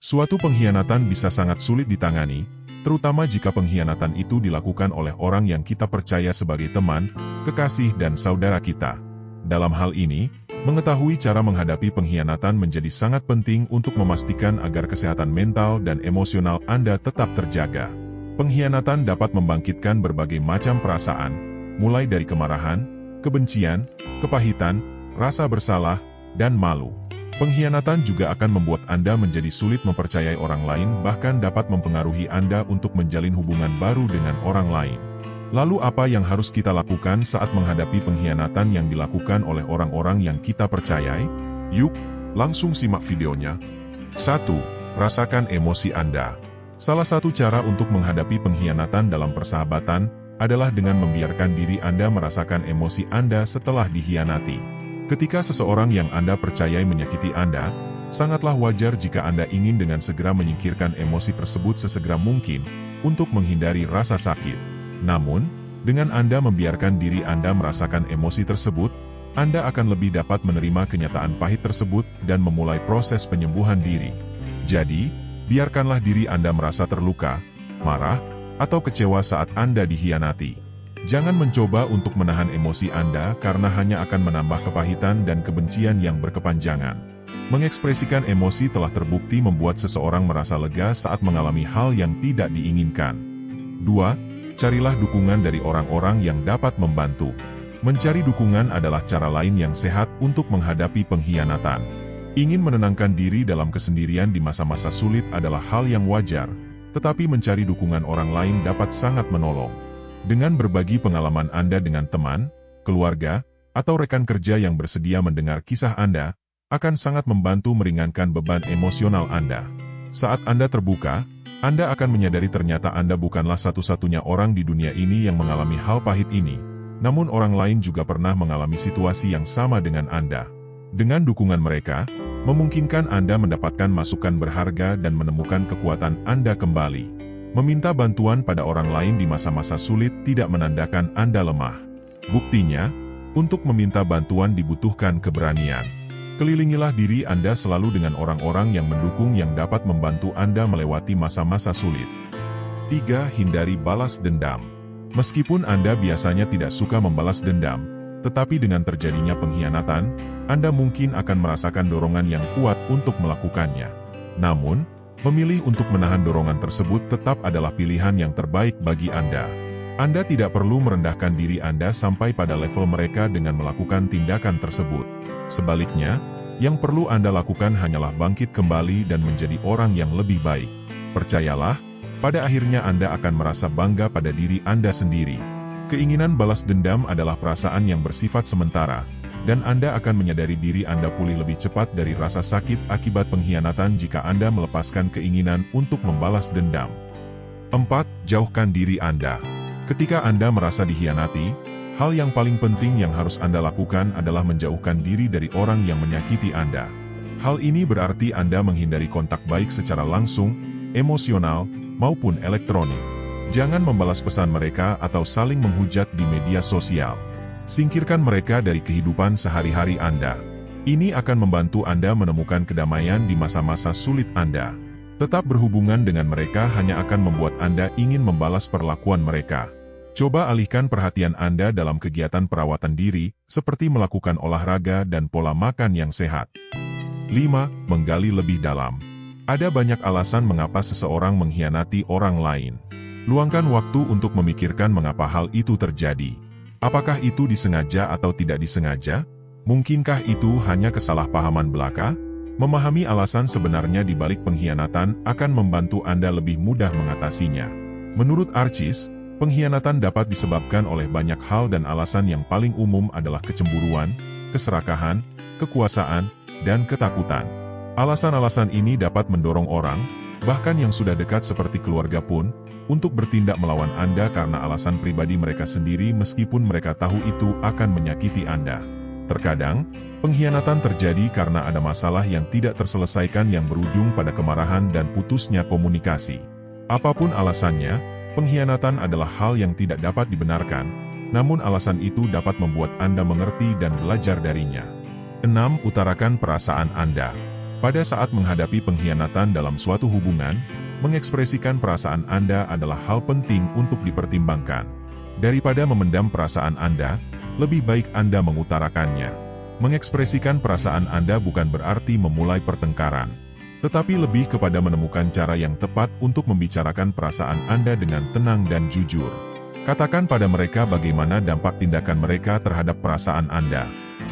Suatu pengkhianatan bisa sangat sulit ditangani, terutama jika pengkhianatan itu dilakukan oleh orang yang kita percaya sebagai teman, kekasih dan saudara kita. Dalam hal ini, mengetahui cara menghadapi pengkhianatan menjadi sangat penting untuk memastikan agar kesehatan mental dan emosional Anda tetap terjaga. Pengkhianatan dapat membangkitkan berbagai macam perasaan, mulai dari kemarahan, kebencian, kepahitan, rasa bersalah, dan malu. Pengkhianatan juga akan membuat Anda menjadi sulit mempercayai orang lain, bahkan dapat mempengaruhi Anda untuk menjalin hubungan baru dengan orang lain. Lalu apa yang harus kita lakukan saat menghadapi pengkhianatan yang dilakukan oleh orang-orang yang kita percayai? Yuk, langsung simak videonya. 1. Rasakan emosi Anda. Salah satu cara untuk menghadapi pengkhianatan dalam persahabatan adalah dengan membiarkan diri Anda merasakan emosi Anda setelah dikhianati. Ketika seseorang yang Anda percayai menyakiti Anda, sangatlah wajar jika Anda ingin dengan segera menyingkirkan emosi tersebut sesegera mungkin untuk menghindari rasa sakit. Namun, dengan Anda membiarkan diri Anda merasakan emosi tersebut, Anda akan lebih dapat menerima kenyataan pahit tersebut dan memulai proses penyembuhan diri. Jadi, biarkanlah diri Anda merasa terluka, marah, atau kecewa saat Anda dikhianati. Jangan mencoba untuk menahan emosi Anda karena hanya akan menambah kepahitan dan kebencian yang berkepanjangan. Mengekspresikan emosi telah terbukti membuat seseorang merasa lega saat mengalami hal yang tidak diinginkan. 2. Carilah dukungan dari orang-orang yang dapat membantu. Mencari dukungan adalah cara lain yang sehat untuk menghadapi pengkhianatan. Ingin menenangkan diri dalam kesendirian di masa-masa sulit adalah hal yang wajar, tetapi mencari dukungan orang lain dapat sangat menolong. Dengan berbagi pengalaman Anda dengan teman, keluarga, atau rekan kerja yang bersedia mendengar kisah Anda, akan sangat membantu meringankan beban emosional Anda. Saat Anda terbuka, Anda akan menyadari ternyata Anda bukanlah satu-satunya orang di dunia ini yang mengalami hal pahit ini, namun orang lain juga pernah mengalami situasi yang sama dengan Anda. Dengan dukungan mereka, memungkinkan Anda mendapatkan masukan berharga dan menemukan kekuatan Anda kembali. Meminta bantuan pada orang lain di masa-masa sulit tidak menandakan Anda lemah. Buktinya, untuk meminta bantuan dibutuhkan keberanian. Kelilingilah diri Anda selalu dengan orang-orang yang mendukung yang dapat membantu Anda melewati masa-masa sulit. 3. Hindari balas dendam. Meskipun Anda biasanya tidak suka membalas dendam, tetapi dengan terjadinya pengkhianatan, Anda mungkin akan merasakan dorongan yang kuat untuk melakukannya. Namun, memilih untuk menahan dorongan tersebut tetap adalah pilihan yang terbaik bagi Anda. Anda tidak perlu merendahkan diri Anda sampai pada level mereka dengan melakukan tindakan tersebut. Sebaliknya, yang perlu Anda lakukan hanyalah bangkit kembali dan menjadi orang yang lebih baik. Percayalah, pada akhirnya Anda akan merasa bangga pada diri Anda sendiri. Keinginan balas dendam adalah perasaan yang bersifat sementara, dan Anda akan menyadari diri Anda pulih lebih cepat dari rasa sakit akibat pengkhianatan jika Anda melepaskan keinginan untuk membalas dendam. 4. Jauhkan diri Anda. Ketika Anda merasa dikhianati, hal yang paling penting yang harus Anda lakukan adalah menjauhkan diri dari orang yang menyakiti Anda. Hal ini berarti Anda menghindari kontak baik secara langsung, emosional, maupun elektronik. Jangan membalas pesan mereka atau saling menghujat di media sosial. Singkirkan mereka dari kehidupan sehari-hari Anda. Ini akan membantu Anda menemukan kedamaian di masa-masa sulit Anda. Tetap berhubungan dengan mereka hanya akan membuat Anda ingin membalas perlakuan mereka. Coba alihkan perhatian Anda dalam kegiatan perawatan diri, seperti melakukan olahraga dan pola makan yang sehat. 5. Menggali lebih dalam. Ada banyak alasan mengapa seseorang mengkhianati orang lain. Luangkan waktu untuk memikirkan mengapa hal itu terjadi. Apakah itu disengaja atau tidak disengaja? Mungkinkah itu hanya kesalahpahaman belaka? Memahami alasan sebenarnya di balik pengkhianatan akan membantu Anda lebih mudah mengatasinya. Menurut Archis, pengkhianatan dapat disebabkan oleh banyak hal dan alasan yang paling umum adalah kecemburuan, keserakahan, kekuasaan, dan ketakutan. Alasan-alasan ini dapat mendorong orang, bahkan yang sudah dekat seperti keluarga pun, untuk bertindak melawan Anda karena alasan pribadi mereka sendiri meskipun mereka tahu itu akan menyakiti Anda. Terkadang, pengkhianatan terjadi karena ada masalah yang tidak terselesaikan yang berujung pada kemarahan dan putusnya komunikasi. Apapun alasannya, pengkhianatan adalah hal yang tidak dapat dibenarkan, namun alasan itu dapat membuat Anda mengerti dan belajar darinya. 6. Utarakan perasaan Anda. Pada saat menghadapi pengkhianatan dalam suatu hubungan, mengekspresikan perasaan Anda adalah hal penting untuk dipertimbangkan. Daripada memendam perasaan Anda, lebih baik Anda mengutarakannya. Mengekspresikan perasaan Anda bukan berarti memulai pertengkaran, tetapi lebih kepada menemukan cara yang tepat untuk membicarakan perasaan Anda dengan tenang dan jujur. Katakan pada mereka bagaimana dampak tindakan mereka terhadap perasaan Anda.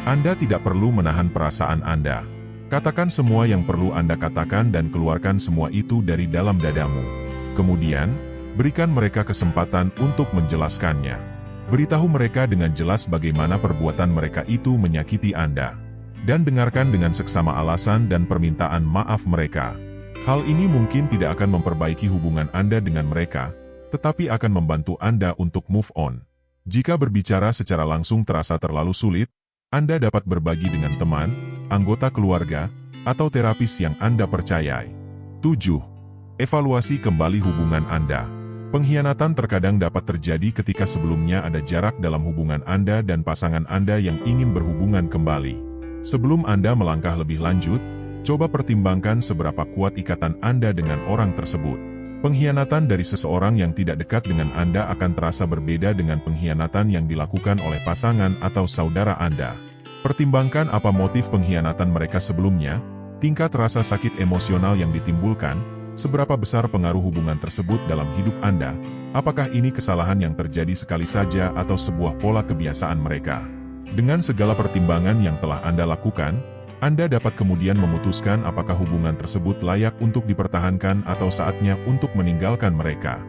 Anda tidak perlu menahan perasaan Anda. Katakan semua yang perlu Anda katakan dan keluarkan semua itu dari dalam dadamu. Kemudian, berikan mereka kesempatan untuk menjelaskannya. Beritahu mereka dengan jelas bagaimana perbuatan mereka itu menyakiti Anda. Dan dengarkan dengan seksama alasan dan permintaan maaf mereka. Hal ini mungkin tidak akan memperbaiki hubungan Anda dengan mereka, tetapi akan membantu Anda untuk move on. Jika berbicara secara langsung terasa terlalu sulit, Anda dapat berbagi dengan teman, anggota keluarga, atau terapis yang Anda percayai. 7. Evaluasi kembali hubungan Anda. Pengkhianatan terkadang dapat terjadi ketika sebelumnya ada jarak dalam hubungan Anda dan pasangan Anda yang ingin berhubungan kembali. Sebelum Anda melangkah lebih lanjut, coba pertimbangkan seberapa kuat ikatan Anda dengan orang tersebut. Pengkhianatan dari seseorang yang tidak dekat dengan Anda akan terasa berbeda dengan pengkhianatan yang dilakukan oleh pasangan atau saudara Anda. Pertimbangkan apa motif pengkhianatan mereka sebelumnya, tingkat rasa sakit emosional yang ditimbulkan, seberapa besar pengaruh hubungan tersebut dalam hidup Anda, apakah ini kesalahan yang terjadi sekali saja atau sebuah pola kebiasaan mereka. Dengan segala pertimbangan yang telah Anda lakukan, Anda dapat kemudian memutuskan apakah hubungan tersebut layak untuk dipertahankan atau saatnya untuk meninggalkan mereka.